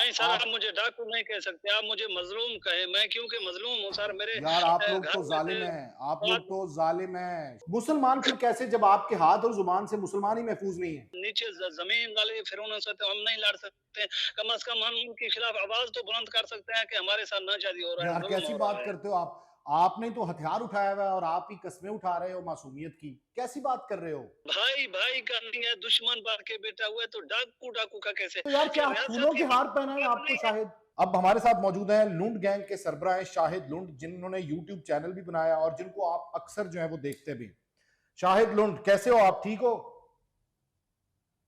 नहीं सर, आप आप मुझे डाकू नहीं कह सकते, आप मुझे मज़लूम कहें। मैं क्योंकि मज़लूम हूँ सर, मेरे यार आप लोग घर तो में से जालिम हैं, आप लोग बहुत तो जालिम हैं। मुसलमान फिर कैसे जब आपके हाथ और जुबान से मुसलमान ही महफूज नहीं है? नीचे ज़मीन वाले फिरौनों से तो हम नहीं लड़ सकते। कम से कम हम उनके खिलाफ आवाज़ तो बुलंद कर सकते हैं कि हमारे साथ नाजायज़ी हो रहा है, यार ज़ुल्म कैसी हो बात रहा है। करते हो आप? आपने तो हथियार उठाया हुआ है और आप ही कस्में उठा रहे हो मासूमियत की। कैसी बात कर रहे हो? भाई भाई का नहीं है, दुश्मन बाप के बेटा हुआ है तो डाकू डाकू का कैसे? तो यार क्या क्या फूलों रियासत के की हार पहना है बात आपको नहीं है? शाहिद? अब हमारे साथ मौजूद हैं लुंड गैंग के सरबराह हैं शाहिद लुंड, जिन्होंने यूट्यूब चैनल भी बनाया और जिनको आप अक्सर जो है वो देखते भी हैं। शाहिद लुंड, कैसे हो आप? ठीक हो?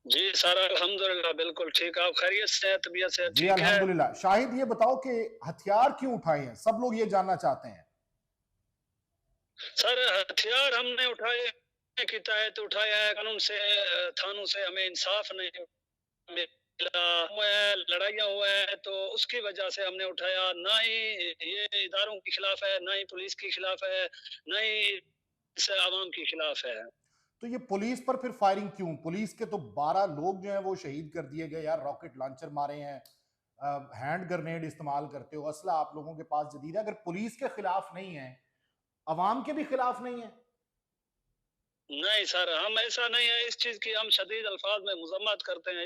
जी सर, अल्हम्दुलिल्लाह बिल्कुल ठीक। आप खैरियत से हैं? तबीयत सेहत जी ठीक है? अल्हम्दुलिल्लाह। शाहिद ये बताओ कि हथियार क्यों उठाए हैं? सब लोग ये जानना चाहते हैं। सर हथियार हमने उठाए की तहत उठाया है, कानून से थानों से हमें इंसाफ नहीं मिला, हुआ है, लड़ाइयाँ हुआ है, तो उसकी वजह से हमने उठाया। ना ही ये इदारों के खिलाफ है, ना ही पुलिस के खिलाफ है, ना ही इस आवाम के खिलाफ है। तो ये पुलिस पर फिर फायरिंग क्यों? पुलिस के तो 12 लोग जो हैं वो शहीद कर दिए गए यार, रॉकेट लॉन्चर मारे हैं, हैंड ग्रेनेड इस्तेमाल करते हो, असला आप लोगों के पास जदीद है। अगर पुलिस के खिलाफ नहीं है, अवाम के भी खिलाफ नहीं है? नहीं सर, हम ऐसा नहीं है, इस चीज़ की हम शदीद अल्फाज में मज़म्मत करते हैं।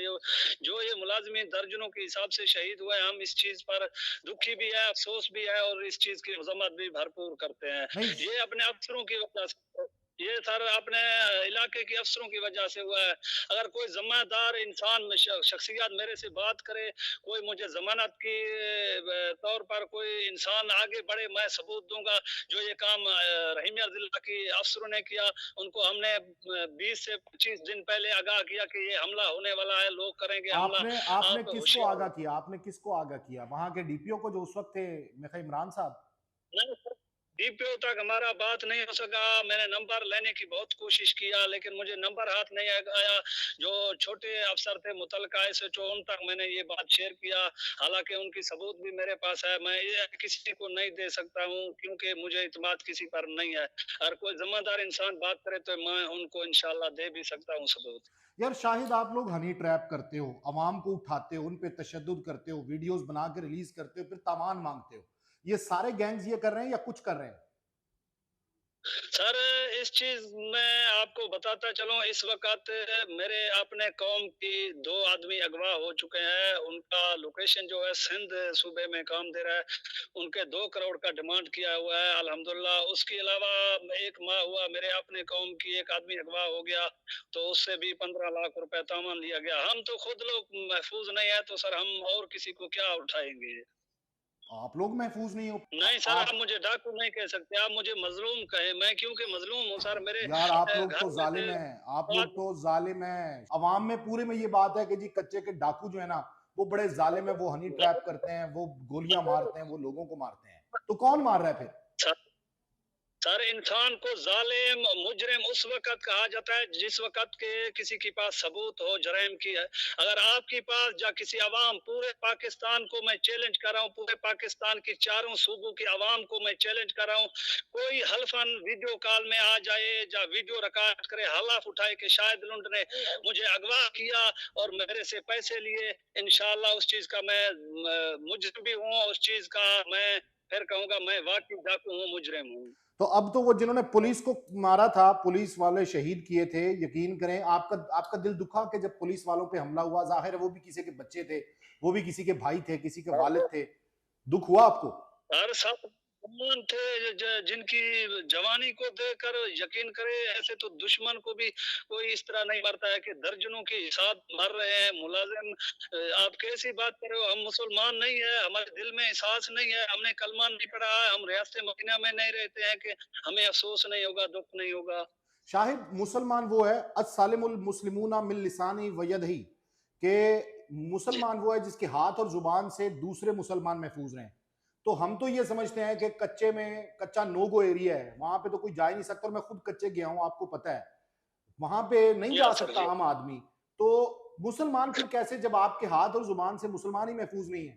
जो ये मुलाज़िमीन दर्जनों के हिसाब से शहीद हुए हैं, हम इस चीज़ पर दुखी भी है, अफ़सोस भी है और इस चीज़ की मज़म्मत भी भरपूर करते हैं। नहीं। ये अपने अफ़सरों की वजह से, ये सर अपने इलाके के अफ़सरों की वजह से हुआ है। अगर कोई ज़िम्मेदार इंसान शख़्सियत मेरे से बात करे, कोई मुझे ज़मानत की तौर पर कोई इंसान आगे बढ़े, मैं सबूत दूँगा। जो ये काम रहीमिया ज़िला के अफ़सरों ने किया, उनको हमने 20 से 25 दिन पहले आगाह किया कि ये हमला होने वाला है, लोग करेंगे हमला, आपने आपने आप किसको होशियार आगाह रहें। किया? आपने किसको आगाह किया? वहां के डीपीओ को जो उस वक्त थे, मेरे ख्याल इमरान साहब? नहीं सर, डीपीओ तक हमारा बात नहीं हो सका। मैंने नंबर लेने की बहुत कोशिश किया, लेकिन मुझे नंबर हाथ नहीं आया। जो छोटे अफ़सर थे मुतल्लिका एसएचओ, उन तक मैंने ये बात शेयर किया। हालाँकि उनकी सबूत भी मेरे पास है। मैं ये किसी को नहीं दे सकता हूँ क्योंकि मुझे इत्मीनान किसी पर नहीं है। अगर कोई ज़िम्मेदार इंसान बात करे तो मैं उनको इंशाअल्लाह दे भी सकता हूँ सबूत। यार शाहिद, आप लोग हनी ट्रैप करते हो, अवाम को उठाते हो, उन पे तशद्दुद करते हो, वीडियोस बना के रिलीज करते हो, फिर तामान मांगते हो। ये सारे गैंग्स ये कर रहे हैं या कुछ कर रहे हैं? सर इस चीज़ में आपको बताता चलूँ, इस वक़्त मेरे अपने कौम की 2 आदमी अगवा हो चुके हैं। उनका लोकेशन जो है सिंध सूबे में काम दे रहा है। उनके 2 करोड़ का डिमांड किया हुआ है अल्हम्दुलिल्लाह। उसके अलावा 1 माह हुआ मेरे अपने कौम की एक आदमी अगवा हो गया, तो उससे भी 15 लाख रुपए तामान लिया गया। हम तो खुद लोग महफूज़ नहीं है, तो सर हम और किसी को क्या उठाएँगे? आप लोग महफूज नहीं हो। नहीं सर, आप आप मुझे डाकू नहीं कह सकते, आप मुझे मज़लूम कहें। मैं क्योंकि मज़लूम हूँ सर, मेरे यार आप लोग घर तो में से जालिम हैं, आप लोग बहुत तो जालिम हैं। अवाम में पूरे में ये बात है कि जी कच्चे के डाकू जो है ना, वो बड़े जालिम है, वो हनी ट्रैप करते हैं, वो गोलियां मारते हैं, वो लोगों को मारते हैं। तो कौन मार रहा है फिर? सर इंसान को ज़ालिम, मुजरिम उस वक़्त कहा जाता है जिस वक़्त के किसी के पास सबूत हो जराइम की है। अगर आपके पास या किसी अवाम, पूरे पाकिस्तान को मैं चैलेंज कर रहा हूँ, पूरे पाकिस्तान के चारों सूबों की अवाम को मैं चैलेंज कर रहा हूँ, कोई हल्फ़न वीडियो कॉल में आ जाए या वीडियो रिकॉर्ड करे, हलफ उठाए कि शाहिद लुंड ने मुझे अगवा किया और मेरे से पैसे लिए, इंशाअल्लाह उस चीज़ का मैं मुजरिम भी हूँ, उस चीज़ का मैं फिर कहूँगा मैं वाक़ई डाकू हूँ, मुजरिम हूँ। तो अब तो वो जिन्होंने पुलिस को मारा था, पुलिस वाले शहीद किए थे, यकीन करें आपका आपका दिल दुखा कि जब पुलिस वालों पे हमला हुआ। जाहिर है वो भी किसी के बच्चे थे, वो भी किसी के भाई थे, किसी के वालिद थे। दुख हुआ आपको? हर साथ दुश्मन थे जिनकी जवानी को देखकर यकीन करे, ऐसे तो दुश्मन को भी कोई इस तरह नहीं मरता है कि दर्जनों के हिसाब मर रहे हैं मुलाजिम। आप कैसी बात कर रहे हो? हम मुसलमान नहीं है, हमारे दिल में एहसास नहीं है, हमने कलमा नहीं पढ़ा है, हम रियासत मदीना में नहीं रहते हैं कि हमें अफसोस नहीं होगा, दुख नहीं होगा। शाहिद, मुसलमान वो है अस्सालिमुल मुस्लिमूना मिन लिसानी व यदही, के मुसलमान वो है जिसके हाथ और जुबान से दूसरे मुसलमान महफूज रहे। तो हम तो ये समझते हैं कि कच्चे में कच्चा नो गो एरिया है, वहां पे तो कोई जा ही नहीं सकता। और मैं खुद कच्चे गया हूं, आपको पता है, वहां पे नहीं जी हाँ जा सर सकता जी। आम आदमी। तो मुसलमान फिर कैसे जब आपके हाथ और जुबान से मुसलमान ही महफूज नहीं है?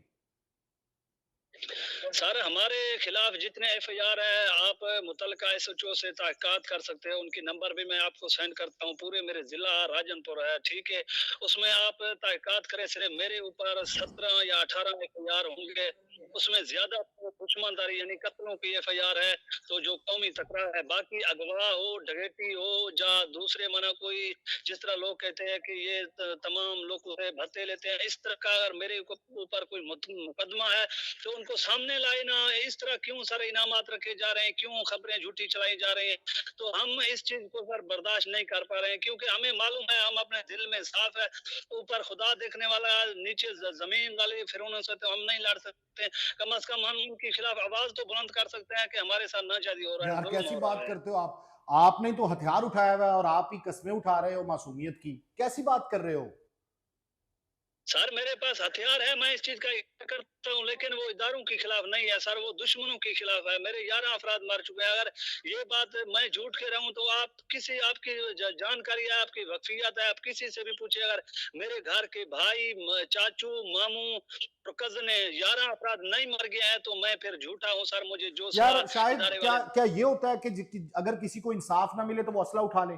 सर हमारे खिलाफ जितने एफआईआर है, आप मुतलका एसएचओ से तहकीकात कर सकते हैं। उनकी नंबर भी मैं आपको सेंड करता हूँ। पूरे मेरे जिला राजनपुर है, ठीक है। उसमें आप तहकीकात करें। सिर्फ मेरे ऊपर 17 या 18 एफआईआर होंगे। उसमें ज्यादा दुश्मनदारी यानी कत्लों की एफआईआर है, तो जो कौमी तकरार है। बाकी अगवा हो, डकैती हो या दूसरे मना कोई, जिस तरह लोग कहते हैं कि ये तमाम लोगों से भत्ते लेते हैं, इस तरह का अगर मेरे ऊपर कोई मुकदमा है तो उनको सामने लाए ना। इस तरह क्यों सर इनामात रखे जा रहे हैं, क्यों खबरें झूठी चलाई जा रही हैं? तो हम इस चीज को सर बर्दाश्त नहीं कर पा रहे हैं, क्योंकि हमें मालूम है, हम अपने दिल में साफ है। ऊपर खुदा देखने वाला है, नीचे जमीन वाले फिरौनों से तो हम नहीं लड़ सकते। कम से कम हम उनके खिलाफ आवाज तो बुलंद कर सकते हैं कि हमारे साथ नाजायज हो रहा है, यार जुल्म कैसी हो बात रहा है। करते हो आप? आपने तो हथियार उठाया हुआ है और आप ही कस्में उठा रहे हो मासूमियत की। कैसी बात कर रहे हो? सर मेरे पास हथियार है, मैं इस चीज का इकरार करता हूँ, लेकिन वो इदारों के खिलाफ नहीं है सर, वो दुश्मनों के खिलाफ है। मेरे 11 अफराद मर चुके हैं। अगर ये बात मैं झूठ के रहूं तो आप किसी, आपकी जानकारी है, आपकी वक्फियत है, आप किसी से भी पूछे। अगर मेरे घर के भाई, चाचू, मामू और कजन 11 अफराद नहीं मर गए हैं तो मैं फिर झूठा हूँ सर। मुझे जो यार शायद इदारे क्या वाले क्या ये होता है कि अगर किसी को इंसाफ ना मिले तो वो असला उठा ले?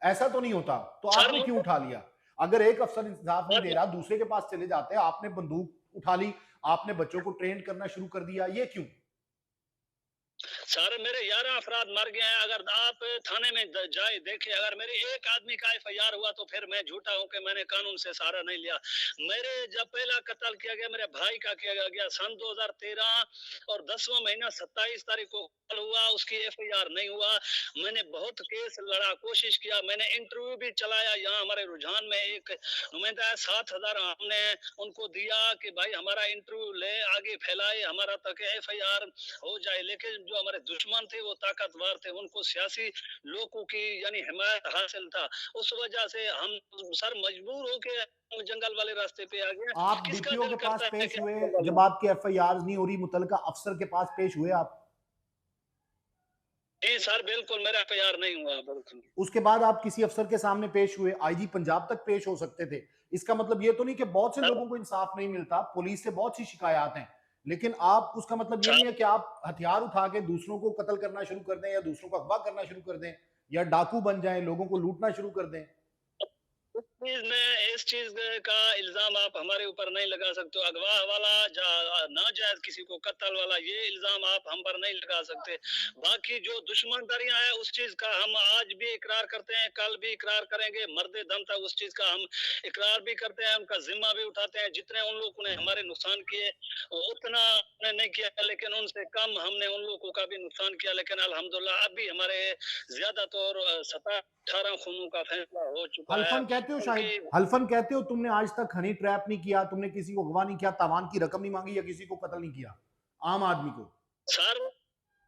ऐसा तो नहीं होता। तो सर आपने क्यों मुझे उठा लिया? अगर एक अफसर इंसाफ नहीं दे रहा, दूसरे के पास चले जाते हैं, आपने बंदूक उठा ली, आपने बच्चों को ट्रेन करना शुरू कर दिया, ये क्यों? सर मेरे 11 अफराद मर गए हैं। अगर आप थाने में जाए देखे, अगर मेरे एक आदमी का एफआईआर हुआ तो फिर मैं झूठा हूं कि मैंने कानून से सहारा नहीं लिया। मेरे जब पहला कत्ल किया गया मेरे भाई का किया गया सन 2013 और 10वां महीना 27 तारीख को कत्ल हुआ, उसकी एफआईआर नहीं हुआ। मैंने बहुत केस लड़ा, कोशिश किया, मैंने इंटरव्यू भी चलाया। यहाँ हमारे रुझान में एक नुमाइंदा है, 7,000 हमने उनको दिया कि भाई हमारा इंटरव्यू ले, आगे फैलाए, हमारा तक एफआईआर हो जाए। लेकिन जो हमारे दुश्मन थे वो ताकतवर थे, उनको सियासी लोगों की यानी हिमायत हासिल था। उस वजह से हम सर मजबूर होके जंगल वाले रास्ते पे आ गए। आप किसका डीपीओ दिल के पास करता है पेश कि हुए जंगल जब में? आपकी एफआईआर नहीं हो रही, मुतलका अफसर के पास पेश हुए आप? नहीं सर बिल्कुल मेरा एफआईआर नहीं हुआ, बिल्कुल। उसके बाद आप किसी अफसर के सामने पेश हुए, आईजी पंजाब तक पेश हो सकते थे। इसका मतलब ये तो नहीं कि बहुत से सर, लोगों को इंसाफ नहीं मिलता, पुलिस से बहुत सी शिकायत हैं, लेकिन आप, उसका मतलब ये सर नहीं है कि आप हथियार उठा के दूसरों को कत्ल करना शुरू कर दें या दूसरों को अगवा करना शुरू कर दें या डाकू बन जाएं, लोगों को लूटना शुरू कर दें। इस चीज का इल्जाम आप हमारे ऊपर नहीं लगा सकते हो। अगवा वाला नाजायज किसी को कत्ल वाला, ये इल्जाम आप हम पर नहीं लगा सकते। बाकी जो दुश्मनदारियां हैं उस चीज का हम आज भी इकरार करते हैं, कल भी इकरार करेंगे, मरदे दम तक उस चीज का हम इकरार भी करते हैं, उनका जिम्मा भी उठाते हैं। जितने उन लोगों ने हमारे नुकसान किए उतना हमने नहीं किया, लेकिन उनसे कम हमने उन लोगों का भी नुकसान किया। लेकिन अल्हम्दुलिल्लाह अभी हमारे ज्यादातर 17-18 खूनों का फैसला हो चुका है। हल्फन कहते हो, शायद उनकी हल्फन कहते हो तुमने आज तक हनी ट्रैप नहीं किया, तुमने किसी को अगवा नहीं किया, तावान की रकम नहीं मांगी या किसी को कत्ल नहीं किया, आम आदमी को? सर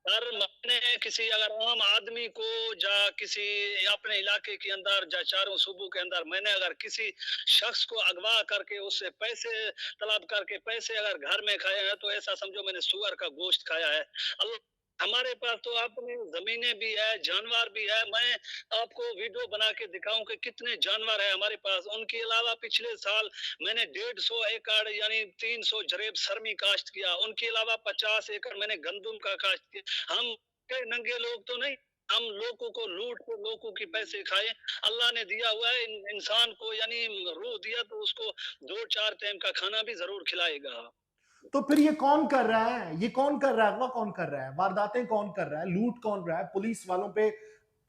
सर मैंने किसी अगर आम आदमी को या किसी अपने इलाके के अंदर या चारों सूबों के अंदर मैंने अगर किसी शख्स को अगवा करके उससे पैसे तलब करके पैसे अगर घर में खाए हैं तो ऐसा समझो मैंने सुअर का गोश्त खाया है। अल्लाह, हमारे पास तो अपनी जमीनें भी है, जानवर भी है। मैं आपको वीडियो बना के दिखाऊं कि कितने जानवर है हमारे पास। उनके अलावा पिछले साल मैंने 150 एकड़ यानी 300 जरेब सरमी काश्त किया। उनके अलावा 50 एकड़ मैंने गंदुम का काश्त किया। हम के नंगे लोग तो नहीं, हम लोगों को लूट के लोगों के पैसे खाए। अल्लाह ने दिया हुआ है इंसान को यानी रूह दिया तो उसको 2-4 टाइम का खाना भी जरूर खिलाएगा। तो फिर ये कौन कर रहा है? ये कौन कर रहा है? अगवा कौन कर रहा है? वारदातें कौन कर रहा है? लूट कौन रहा है? पुलिस वालों पे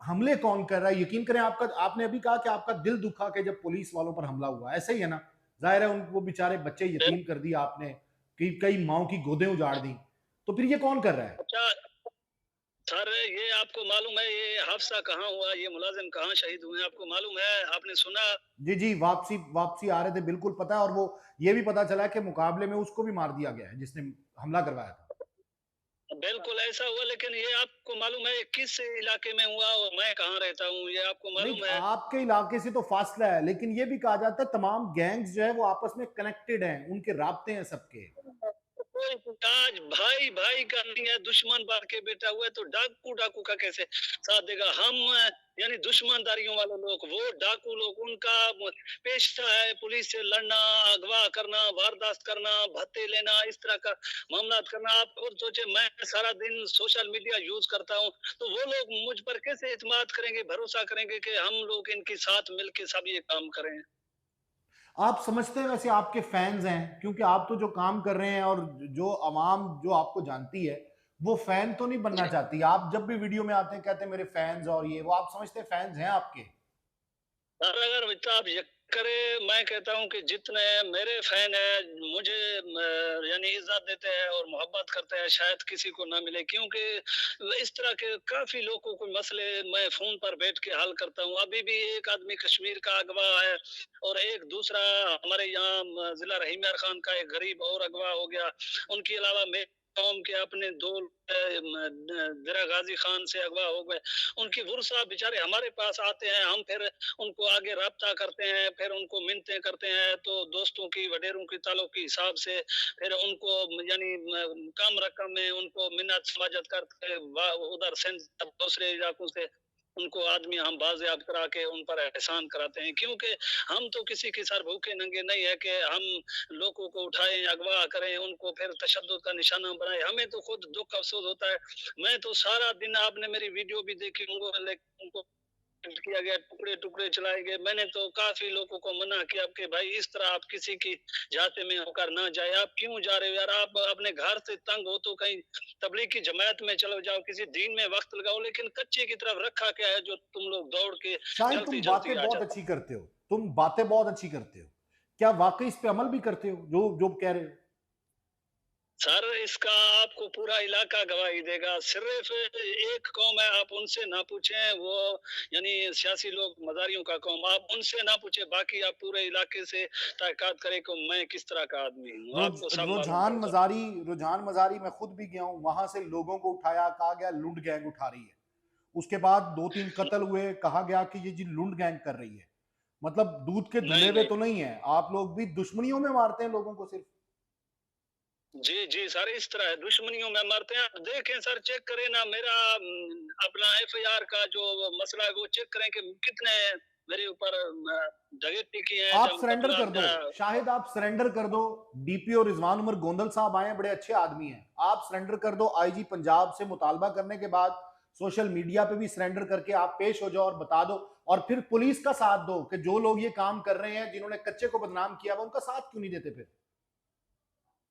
हमले कौन कर रहा है? यकीन करें, आपका, आपने अभी कहा कि आपका दिल दुखा के जब पुलिस वालों पर हमला हुआ, ऐसा ही है ना? जाहिर है उनको बेचारे बच्चे यतीम कर दिया आपने, कई माओ की गोदें उजाड़ दी। तो फिर ये कौन कर रहा है? अच्छा सर, ये आपको मालूम है ये हादसा कहाँ हुआ, ये मुलाजिम कहाँ शहीद हुए आपको मालूम है? आपने सुना? जी जी, वापसी वापसी आ रहे थे, बिल्कुल पता है। और वो ये भी पता चला कि मुकाबले में उसको भी मार दिया गया है जिसने हमला करवाया था। बिल्कुल ऐसा हुआ, लेकिन ये आपको मालूम है किस इलाके में हुआ और मैं कहाँ रहता हूँ, ये आपको नहीं, मालूम है? आपके इलाके से तो फासला है, लेकिन ये भी कहा जाता है तमाम गैंग्स जो है वो आपस में कनेक्टेड हैं, उनके राब्ते हैं सबके। कोई आज भाई भाई का नहीं है, दुश्मन बन के बैठा हुआ है, तो डाकू डाकू का कैसे साथ देगा? हम यानी दुश्मनदारियों वाले लोग, वो डाकू लोग, उनका पेशा है पुलिस से लड़ना, अगवा करना, वारदात करना, भत्ते लेना, इस तरह का मामलात करना। आप खुद सोचे, मैं सारा दिन सोशल मीडिया यूज करता हूँ, तो वो लोग मुझ पर कैसे इत्मीनान करेंगे, भरोसा करेंगे कि हम लोग इनके साथ मिलके सब ये काम करें? आप समझते हैं वैसे आपके फैंस हैं, क्योंकि आप तो जो काम कर रहे हैं और जो अवाम जो आपको जानती है, वो फैन तो नहीं बनना जी। चाहती। आप जब भी वीडियो में आते हैं कहते हैं मेरे फैंस और ये वो, आप समझते हैं फैंस हैं आपके? सर अगर इतना आप यकीन करें, मैं कहता हूँ कि जितने मेरे फैन हैं, मुझे यानी इज्जत देते हैं और मोहब्बत करते हैं, शायद किसी को ना मिले, क्योंकि इस तरह के काफी लोगों को मसले मैं फोन पर बैठ के हल करता हूँ। अभी भी एक आदमी कश्मीर का अगवा है, और एक दूसरा हमारे यहाँ जिला रहीम यार खान का एक गरीब और अगवा हो गया। उनके अलावा मेरे कौम के अपने दो दिरा गाजी खान से अगवा हो गए। उनकी वुरसा बेचारे हमारे पास आते हैं, हम फिर उनको आगे राब्ता करते हैं, फिर उनको मिन्नतें करते हैं, तो दोस्तों की, वडेरों की ताल्लुक के हिसाब से फिर उनको यानी कम रकम में उनको मिन्नत समाजत करके उधर सिंध दूसरे इलाकों से उनको आदमी हम बाज़ियाब करा के उन पर एहसान कराते हैं, क्योंकि हम तो किसी के सर भूखे नंगे नहीं है कि हम लोगों को उठाएं, अगवा करें, उनको फिर तशद्दुद का निशाना बनाएं। हमें तो खुद दुख अफसोस होता है। मैं तो सारा दिन, आपने मेरी वीडियो भी देखी होंगी, लेकिन उनको किया गया, टुकड़े-टुकड़े चलाए गए। मैंने तो काफ़ी लोगों को मना किया कि भाई इस तरह आप किसी की जाते में होकर ना जाए। आप क्यों जा रहे हो यार? आप अपने घर से तंग हो तो कहीं तबलीग की जमात में चले जाओ, किसी दीन में वक़्त लगाओ, लेकिन कच्चे की तरफ रखा क्या है जो तुम लोग दौड़ के शाहिद तुम जल्दी-जल्दी बातें आ बहुत जाओ? अच्छी करते हो, तुम बातें बहुत अच्छी करते हो। क्या वाकई इस पे अमल भी करते हो जो जो कह रहे हो? सर इसका आपको पूरा इलाका गवाही देगा। सिर्फ एक कौम है, आप उनसे ना पूछें, वो यानी सियासी लोग मज़ारियों का कौम, आप उनसे ना पूछें, बाकी आप पूरे इलाके से तहक़ीक़ात करें कि मैं किस तरह का आदमी हूँ, आपको सब मालूम पड़ जाए। रुझान मजारी मैं खुद भी गया हूं, वहां से लोगों को उठाया, कहा गया लुंड गैंग उठा रही है। उसके बाद 2-3 कत्ल हुए, कहा गया कि ये जी लुंड गैंग कर रही है। मतलब दूध के धुले नहीं, हुए नहीं। तो नहीं है, आप लोग भी दुश्मनियों में मारते हैं लोगों को सिर्फ। जी, जी सर, इस तरह है, दुश्मनियों में मरते हैं। आप देखें सर, चेक करें ना मेरा अपना एफआईआर का जो मसला है वो चेक करें कि कितने मेरे ऊपर डकैती की है, आप जब सरेंडर कत्ल कर दो, शाहिद आप सरेंडर कर दो। डीपीओ रिजवान उमर गोंदल साहब आए हैं, बड़े अच्छे आदमी हैं, आप सरेंडर कर दो। आईजी पंजाब से मुतालबा करने के बाद सोशल मीडिया पे भी सरेंडर करके आप पेश हो जाओ और बता दो, और फिर पुलिस का साथ दो कि जो लोग ये काम कर रहे हैं, जिन्होंने कच्चे को बदनाम किया, वो उनका साथ क्यों नहीं देते? फिर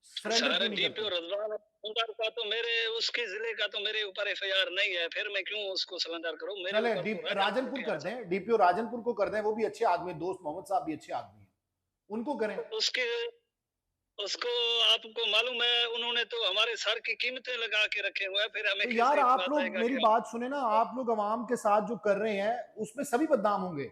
सरेंडर सर क्यों नहीं डीपीओ करते? रज़वान उमर का तो मेरे उसके ज़िले का तो मेरे ऊपर एफआईआर नहीं है, फिर मैं क्यों उसको सरेंडर करूँ? मेरे चले ऊपर तो राजनपुर राजनपुर के कर हैं सर। दें, डीपीओ राजनपुर को कर दें, वो भी अच्छे आदमी, दोस्त मोहम्मद साहब भी अच्छे आदमी हैं, उनको करें। उसके उसको आपको मालूम है, उन्होंने तो हमारे सर की कीमतें लगा के रखे हुए हैं, फिर हमें तो यार कैसे आप इत्मीनान लोग रहेगा मेरी कि बात सुने ना, आप लोग अवाम के साथ जो कर रहे हैं उसमें सभी बदनाम होंगे।